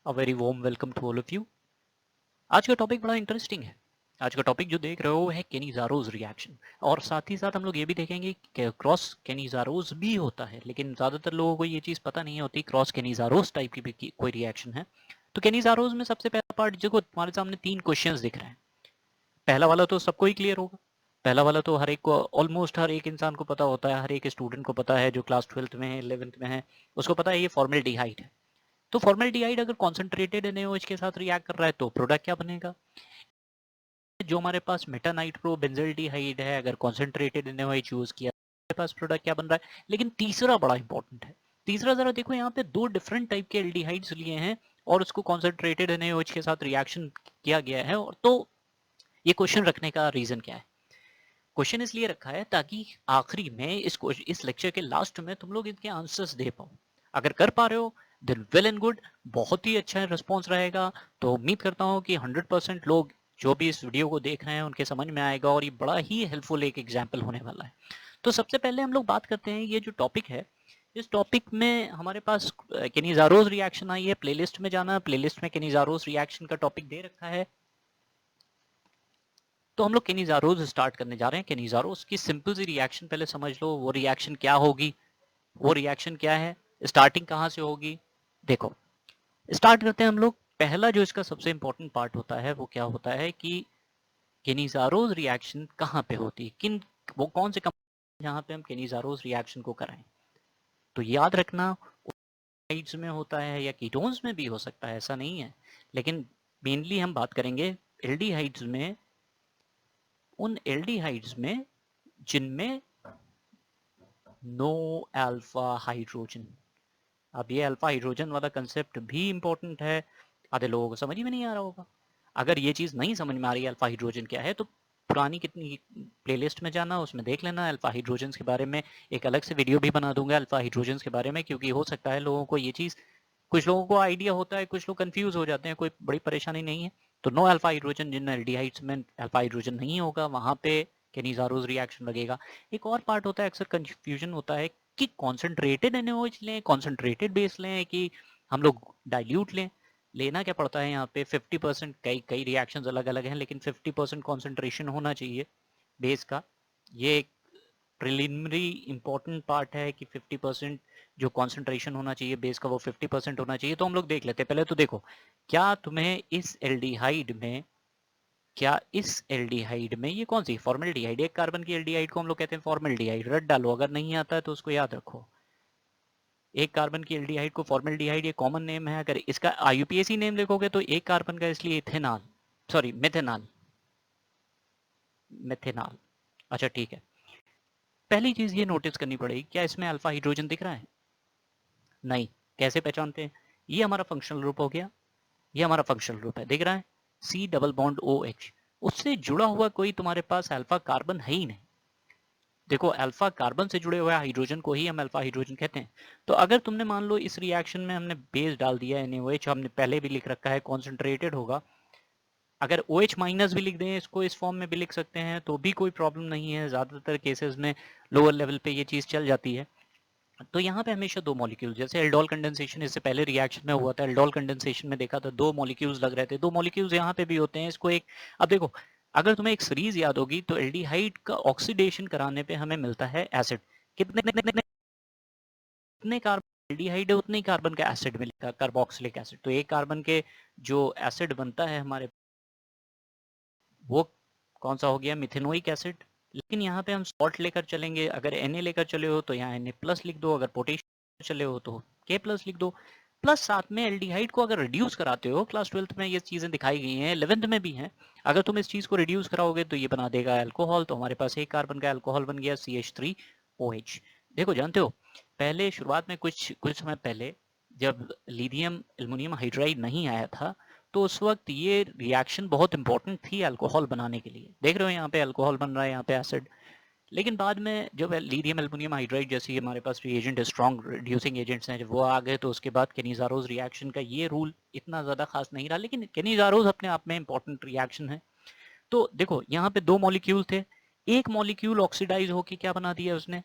A very warm welcome to all of you. आज का topic बड़ा इंटरेस्टिंग है। आज का टॉपिक जो देख रहे हो है केनिज़ारोस रिएक्शन, और साथ ही साथ हम लोग ये भी देखेंगे कि क्रॉस केनिज़ारोस भी होता है, लेकिन ज़्यादातर लोगों को ये चीज़ पता नहीं होती क्रॉस केनिज़ारोस टाइप की भी कोई रिएक्शन है। तो केनिज़ारोस में सबसे पहला पार्ट जो तुम्हारे सामने 3 क्वेश्चंस दिख रहे हैं। पहला वाला तो सबको ही क्लियर होगा। पहला वाला तो हर एक को, ऑलमोस्ट हर एक इंसान को पता होता है, हर एक स्टूडेंट को पता है जो क्लास 12th में है, 11th में है, उसको पता है ये फॉर्मेल्डिहाइड है। तो फॉर्मेल्डिहाइड अगर कॉन्सेंट्रेटेड NaOH के साथ रिएक्ट कर रहा है तो प्रोडक्ट क्या बनेगा? जो हमारे पास मेटानाइट्रो बेंजल्डिहाइड है, अगर कॉन्सेंट्रेटेड NaOH यूज किया हमारे पास प्रोडक्ट क्या बन रहा है? लेकिन तीसरा बड़ा इंपॉर्टेंट है। तीसरा जरा देखो, यहाँ पे 2 डिफरेंट टाइप के एल्डिहाइड्स लिए हैं और उसको कॉन्सेंट्रेटेड NaOH के साथ रिएक्शन किया गया है। और तो ये क्वेश्चन रखने का रीजन क्या है? क्वेश्चन इसलिए रखा है ताकि आखिरी में इस लेक्चर के लास्ट में तुम लोग इनके आंसर्स दे पाओ। अगर कर पा रहे हो देन वेल एंड गुड, बहुत ही अच्छा रिस्पॉन्स रहेगा। तो उम्मीद करता हूँ कि 100% लोग जो भी इस वीडियो को देख रहे हैं उनके समझ में आएगा और ये बड़ा ही हेल्पफुल एक एग्जाम्पल होने वाला है। तो सबसे पहले हम लोग बात करते हैं, ये जो टॉपिक है, इस टॉपिक में हमारे पास केनिज़ारोस रिएक्शन आई है। प्लेलिस्ट में जाना, प्लेलिस्ट में केनिज़ारोस रिएक्शन का टॉपिक दे रखा है। तो हम लोग केनिज़ारोस स्टार्ट करने जा रहे हैं। केनिज़ारोस की सिंपल सी रिएक्शन पहले समझ लो, वो रिएक्शन क्या होगी, वो रिएक्शन क्या है, स्टार्टिंग कहाँ से होगी। देखो, स्टार्ट करते हैं हम लोग। पहला जो इसका सबसे इंपॉर्टेंट पार्ट होता है वो क्या होता है कि केनिज़ारोस रिएक्शन कहाँ पे होती है, किन वो कौन से कंपाउंड जहाँ पे हम केनिज़ारोस रिएक्शन को कराएं। तो याद रखना, साइड्स में होता है या कीटोन्स में भी हो सकता है, ऐसा नहीं है, लेकिन मेनली हम बात करेंगे एल्डिहाइड्स में, उन एल्डिहाइड्स में जिनमें नो अल्फा हाइड्रोजन। अब ये अल्फा हाइड्रोजन वाला कंसेप्ट भी इंपॉर्टेंट है, आधे लोगों को समझ ही में नहीं आ रहा होगा। अगर ये चीज़ नहीं समझ में आ रही है अल्फा हाइड्रोजन क्या है, तो पुरानी कितनी प्लेलिस्ट में जाना, उसमें देख लेना। अल्फा हाइड्रोजन के बारे में एक अलग से वीडियो भी बना दूंगा अल्फा हाइड्रोजन के बारे में, क्योंकि हो सकता है लोगों को ये चीज़, कुछ लोगों को आइडिया होता है, कुछ लोग कंफ्यूज हो जाते हैं, कोई बड़ी परेशानी नहीं है। तो नो अल्फा हाइड्रोजन, जिन एल्डिहाइड्स में अल्फा हाइड्रोजन नहीं होगा वहां पे केनिज़ारोस रिएक्शन लगेगा। एक और पार्ट होता है, अक्सर कंफ्यूजन होता है कि कॉन्सेंट्रेटेड NaOH लें, कॉन्सेंट्रेटेड बेस लें, कि हम लोग डाइल्यूट लें। लेना क्या पड़ता है यहाँ पे 50%, कई कई रिएक्शंस अलग अलग हैं, लेकिन 50% कॉन्सेंट्रेशन होना चाहिए बेस का। ये एक प्रिलिमिनरी इंपॉर्टेंट पार्ट है कि 50% जो कॉन्सेंट्रेशन होना चाहिए बेस का वो 50% होना चाहिए। तो हम लोग देख लेते हैं। पहले तो देखो, क्या तुम्हें इस एल्डिहाइड में, क्या इस एल्डिहाइड में, ये कौन सी फॉर्मेल्डिहाइड, एक कार्बन की एल्डिहाइड को हम लोग कहते हैं फॉर्मेल्डिहाइड। रट डालो, अगर नहीं आता है तो उसको याद रखो। एक कार्बन की एल्डिहाइड को फॉर्मेल्डिहाइड, ये कॉमन नेम है। अगर इसका IUPAC नेम देखोगे तो एक कार्बन का, इसलिए इथेनॉल, सॉरी मेथेनॉल, मेथेनॉल। अच्छा ठीक है। पहली चीज ये नोटिस करनी पड़ेगी, क्या इसमें अल्फा हाइड्रोजन दिख रहा है? नहीं। कैसे पहचानते हैं? ये हमारा फंक्शनल ग्रुप हो गया, ये हमारा फंक्शनल ग्रुप है, दिख रहा है C डबल बॉन्ड OH। उससे जुड़ा हुआ कोई तुम्हारे पास अल्फा कार्बन है ही नहीं। देखो, अल्फा कार्बन से जुड़े हुए हाइड्रोजन को ही हम अल्फा हाइड्रोजन कहते हैं। तो अगर तुमने मान लो इस रिएक्शन में हमने बेस डाल दिया है NaOH, हमने पहले भी लिख रखा है कॉन्सेंट्रेटेड होगा, अगर OH माइनस भी लिख दें, इसको इस फॉर्म में भी लिख सकते हैं, तो भी कोई प्रॉब्लम नहीं है। ज़्यादातर केसेस में लोअर लेवल पे ये चीज़ चल जाती है। तो यहाँ पे हमेशा 2 मॉलिक्यूल, जैसे एल्डोल कंडेंसेशन इससे पहले रिएक्शन में हुआ था, एल्डोल कंडेंसेशन में देखा था 2 मॉलिक्यूल्स लग रहे थे, 2 मॉलिक्यूल्स यहाँ पे भी होते हैं। इसको एक, अब देखो, अगर तुम्हें एक सीरीज याद होगी तो एल्डिहाइड का ऑक्सीडेशन कराने पे हमें मिलता है एसिड। कितने कार्बन एल्डिहाइड है उतने ही कार्बन का एसिड मिलेगा, कार्बोक्सिलिक एसिड। तो एक कार्बन के जो एसिड बनता है हमारे, वो कौन सा हो गया? Methanoic acid. लेकिन यहाँ पे हम सॉल्ट लेकर चलेंगे, अगर Na लेकर चले हो तो यहाँ Na प्लस लिख दो, अगर पोटेशियम चले हो तो K प्लस लिख दो। प्लस साथ में एल्डिहाइड को अगर रिड्यूस कराते हो, क्लास 12th में ये चीज़ें दिखाई गई हैं, 11th में भी हैं, अगर तुम इस चीज़ को रिड्यूस कराओगे तो ये बना देगा अल्कोहल। तो हमारे पास एक कार्बन का अल्कोहल बन गया CH3OH। देखो, जानते हो, पहले शुरुआत में कुछ कुछ समय पहले जब लिथियम एल्युमिनियम हाइड्राइड नहीं आया था, तो उस वक्त ये रिएक्शन बहुत इंपॉर्टेंट थी अल्कोहल बनाने के लिए। देख रहे हो यहाँ पे अल्कोहल बन रहा है, यहाँ पे एसिड। लेकिन बाद में जब लिथियम एल्युमिनियम हाइड्राइड जैसी हमारे पास रिएजेंट, स्ट्रॉन्ग रिड्यूसिंग एजेंट्स हैं, जब वो आ गए, तो उसके बाद केनिज़ारोस रिएक्शन का ये रूल इतना ज़्यादा खास नहीं रहा। लेकिन केनिज़ारोस अपने आप में इंपॉर्टेंट रिएक्शन है। तो देखो, यहाँ पे 2 मॉलिक्यूल थे, एक मॉलिक्यूल ऑक्सीडाइज होकर क्या बना दिया उसने?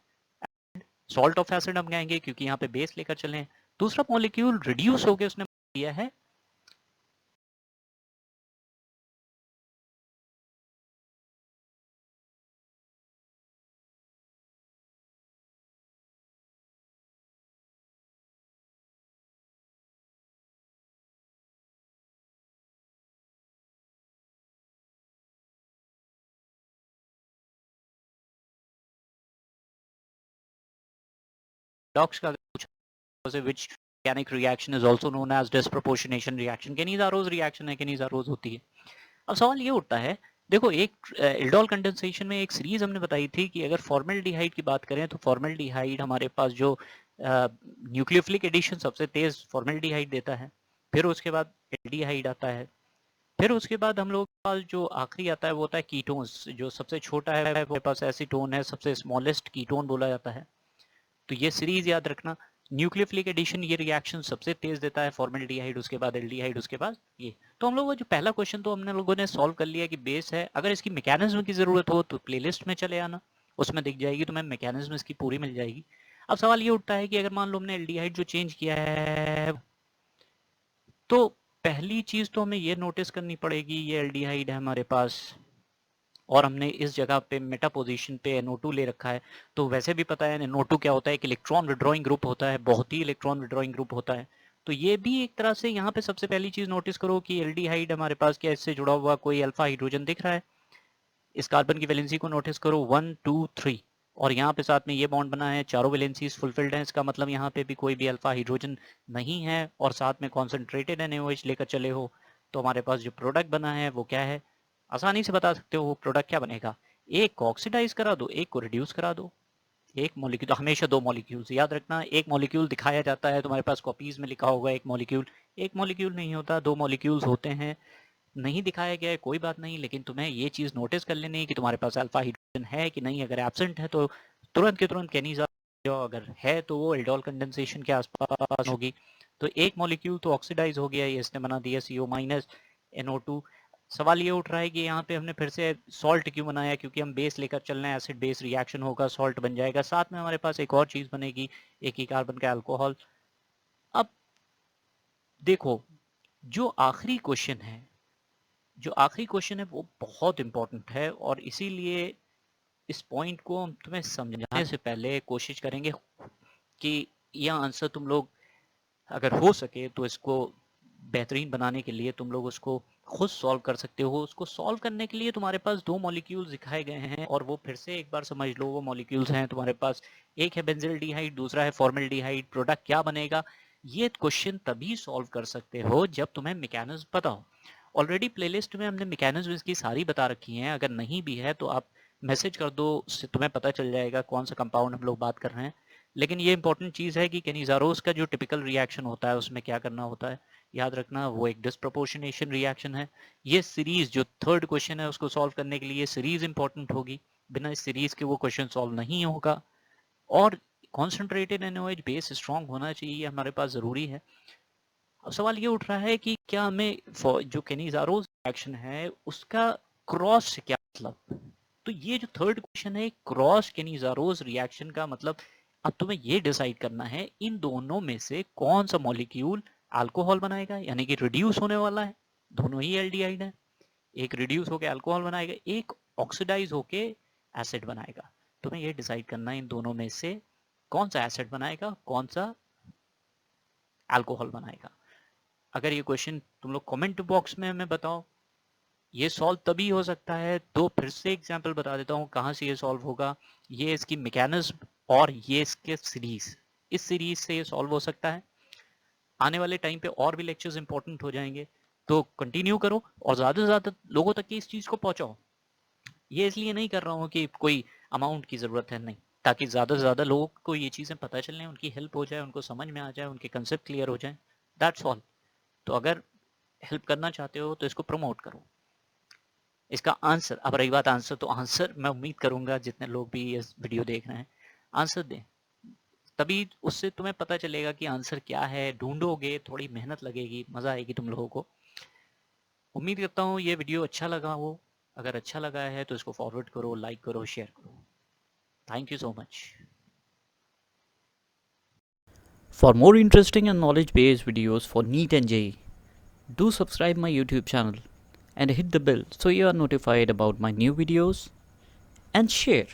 सॉल्ट ऑफ एसिड हम कहेंगे, क्योंकि यहाँ पे बेस लेकर चले। दूसरा मॉलिक्यूल रिड्यूस होकर उसने दिया है redox का पूछा, which organic reaction is also known as disproportionation reaction, Cannizzaro reaction है, Cannizzaro होती है। अब सवाल ये उठता है, देखो एक एल्डोल कंडेंसेशन में एक सीरीज हमने बताई थी कि अगर फॉर्मेल्डिहाइड की बात करें तो फॉर्मेल्डिहाइड हमारे पास जो न्यूक्लियोफिलिक एडिशन सबसे तेज फॉर्मेल्डिहाइड देता है, फिर उसके बाद एल्डिहाइड आता है, फिर उसके बाद हम लोग के पास जो आखिरी आता है वो होता है कीटोन्स, जो सबसे छोटा है हमारे पास एसीटोन है, सबसे स्मॉलेस्ट कीटोन बोला जाता है। तो ये सीरीज याद रखना, न्यूक्लियोफिलिक एडिशन ये रिएक्शन सबसे तेज देता है, फॉर्मेल्डिहाइड उसके बाद एल्डिहाइड उसके बाद ये। तो हम लोग जो पहला क्वेश्चन तो हमने लोगों ने सॉल्व कर लिया कि बेस है, अगर इसकी मैकेनिज्म की जरूरत हो तो प्लेलिस्ट में चले आना, उसमें दिख जाएगी, तुम्हें मैकेनिज्म इसकी पूरी मिल जाएगी। अब सवाल ये उठता है कि अगर मान लो हमने एल्डिहाइड जो चेंज किया है, तो पहली चीज तो हमें ये नोटिस करनी पड़ेगी, ये एल्डिहाइड है हमारे पास और हमने इस जगह पे मेटा पोजीशन पे NO2 ले रखा है। तो वैसे भी पता है NO2 क्या होता है, एक इलेक्ट्रॉन विड्रॉइंग ग्रुप होता है, बहुत ही इलेक्ट्रॉन विड्रॉइंग ग्रुप होता है। तो ये भी एक तरह से यहाँ पे सबसे पहली चीज नोटिस करो कि एल्डिहाइड हमारे पास क्या इससे जुड़ा हुआ कोई अल्फा हाइड्रोजन दिख रहा है, इस कार्बन की वैलेंसी को नोटिस करो 1 2 3 और यहाँ पे साथ में ये बॉन्ड बना है, चारों वैलेंसीज फुलफिल्ड हैं, इसका मतलब यहाँ पे भी कोई भी अल्फा हाइड्रोजन नहीं है और साथ में कॉन्सेंट्रेटेड NaOH लेकर चले हो। तो हमारे पास जो प्रोडक्ट बना है वो क्या है, आसानी से बता सकते हो वो प्रोडक्ट क्या बनेगा, एक को ऑक्सीडाइज करा दो, एक को रिड्यूस करा दो, एक मॉलिक्यूल, हमेशा दो मॉलिक्यूल्स याद रखना, एक मॉलिक्यूल दिखाया जाता है तुम्हारे पास कॉपीज में लिखा होगा एक मॉलिक्यूल नहीं होता, दो मॉलिक्यूल्स होते हैं, नहीं दिखाया गया है कोई बात नहीं, लेकिन तुम्हें ये चीज नोटिस कर लेनी है कि तुम्हारे पास अल्फा हाइड्रोजन है कि नहीं, अगर एब्सेंट है तो तुरंत के तुरंत कैनिज़ारो, अगर है तो वो एल्डोल कंडेंसेशन के आसपास होगी। तो एक मॉलिक्यूल तो ऑक्सीडाइज हो गया, ये इसने बना दिया CO- NO2। सवाल ये उठ रहा है कि यहाँ पे हमने फिर से सॉल्ट क्यों बनाया, क्योंकि हम बेस लेकर चल रहे हैं, एसिड बेस रिएक्शन होगा, सॉल्ट बन जाएगा, साथ में हमारे पास एक और चीज बनेगी, एक ही कार्बन का अल्कोहल। अब देखो जो आखिरी क्वेश्चन है वो बहुत इंपॉर्टेंट है और इसीलिए इस पॉइंट को हम तुम्हें समझाने से पहले कोशिश करेंगे कि यह आंसर तुम लोग अगर हो सके तो इसको बेहतरीन बनाने के लिए तुम लोग उसको खुद सॉल्व कर सकते हो। उसको सॉल्व करने के लिए तुम्हारे पास दो मॉलिक्यूल्स दिखाए गए हैं और वो फिर से एक बार समझ लो, वो मॉलिक्यूल्स हैं तुम्हारे पास, एक है बेंजिल्डिहाइड, दूसरा है फॉर्मेल्डिहाइड। प्रोडक्ट क्या बनेगा, ये क्वेश्चन तभी सॉल्व कर सकते हो जब तुम्हें मैकेनिज्म पता हो। ऑलरेडी प्लेलिस्ट में हमने मैकेनिज्म इसकी सारी बता रखी हैं, अगर नहीं भी है तो आप मैसेज कर दो, उससे तुम्हें पता चल जाएगा कौन सा कंपाउंड हम लोग बात कर रहे हैं। लेकिन ये इंपॉर्टेंट चीज़ है कि कैनिज़ारोस का जो टिपिकल रिएक्शन होता है उसमें क्या करना होता है, याद रखना वो एक डिस्प्रोपोर्शनेशन रिएक्शन है। ये सीरीज जो थर्ड क्वेश्चन है उसको सॉल्व करने के लिए सीरीज इंपॉर्टेंट होगी, बिना इस सीरीज के वो क्वेश्चन सॉल्व नहीं होगा। और कॉन्सेंट्रेटेड NaOH बेस स्ट्रॉन्ग होना चाहिए, हमारे पास ज़रूरी है। अब सवाल ये उठ रहा है कि क्या हमें जो कैनिज़ारोस रिएक्शन है उसका क्रॉस से क्या मतलब, तो ये जो थर्ड क्वेश्चन है क्रॉस कैनिज़ारोस रिएक्शन का मतलब, अब तुम्हें ये डिसाइड करना है इन दोनों में से कौन सा मॉलिक्यूल अल्कोहल बनाएगा, यानी कि रिड्यूस होने वाला है, दोनों ही एल्डिहाइड है, एक रिड्यूस होकर अल्कोहल बनाएगा, एक ऑक्सीडाइज होके एसिड बनाएगा। तुम्हें ये डिसाइड करना है इन दोनों में से कौन सा एसिड बनाएगा, कौन सा अल्कोहल बनाएगा। अगर ये क्वेश्चन तुम लोग कमेंट बॉक्स में हमें बताओ, ये सॉल्व तभी हो सकता है, तो फिर से एग्जांपल बता देता हूँ कहाँ से ये सॉल्व होगा। ये इसकी मैकेनिज्म और ये इसके सीरीज, इस सीरीज से ये सॉल्व हो सकता है। आने वाले टाइम पे और भी लेक्चर्स इंपॉर्टेंट हो जाएंगे, तो कंटिन्यू करो और ज़्यादा से ज़्यादा लोगों तक इस चीज़ को पहुँचाओ। ये इसलिए नहीं कर रहा हूँ कि कोई अमाउंट की ज़रूरत है, नहीं, ताकि ज़्यादा से ज़्यादा लोगों को ये चीज़ें पता चलें, उनकी हेल्प हो जाए, उनको समझ में आ जाए, उनके कंसेप्ट क्लियर हो जाए, दैट्स ऑल। तो अगर हेल्प करना चाहते हो तो इसको प्रमोट करो। इसका आंसर, अब रही बात आंसर, तो आंसर मैं उम्मीद करूंगा जितने लोग भी इस वीडियो देख रहे हैं आंसर दें, तभी उससे तुम्हें पता चलेगा कि आंसर क्या है, ढूंढोगे, थोड़ी मेहनत लगेगी, मज़ा आएगी तुम लोगों को। उम्मीद करता हूँ ये वीडियो अच्छा लगा हो, अगर अच्छा लगा है तो इसको फॉरवर्ड करो, लाइक करो, शेयर करो। Thank you so much. For more interesting and knowledge-based videos for NEET and JEE, do subscribe my YouTube channel and hit the bell so you are notified about my new videos, and share.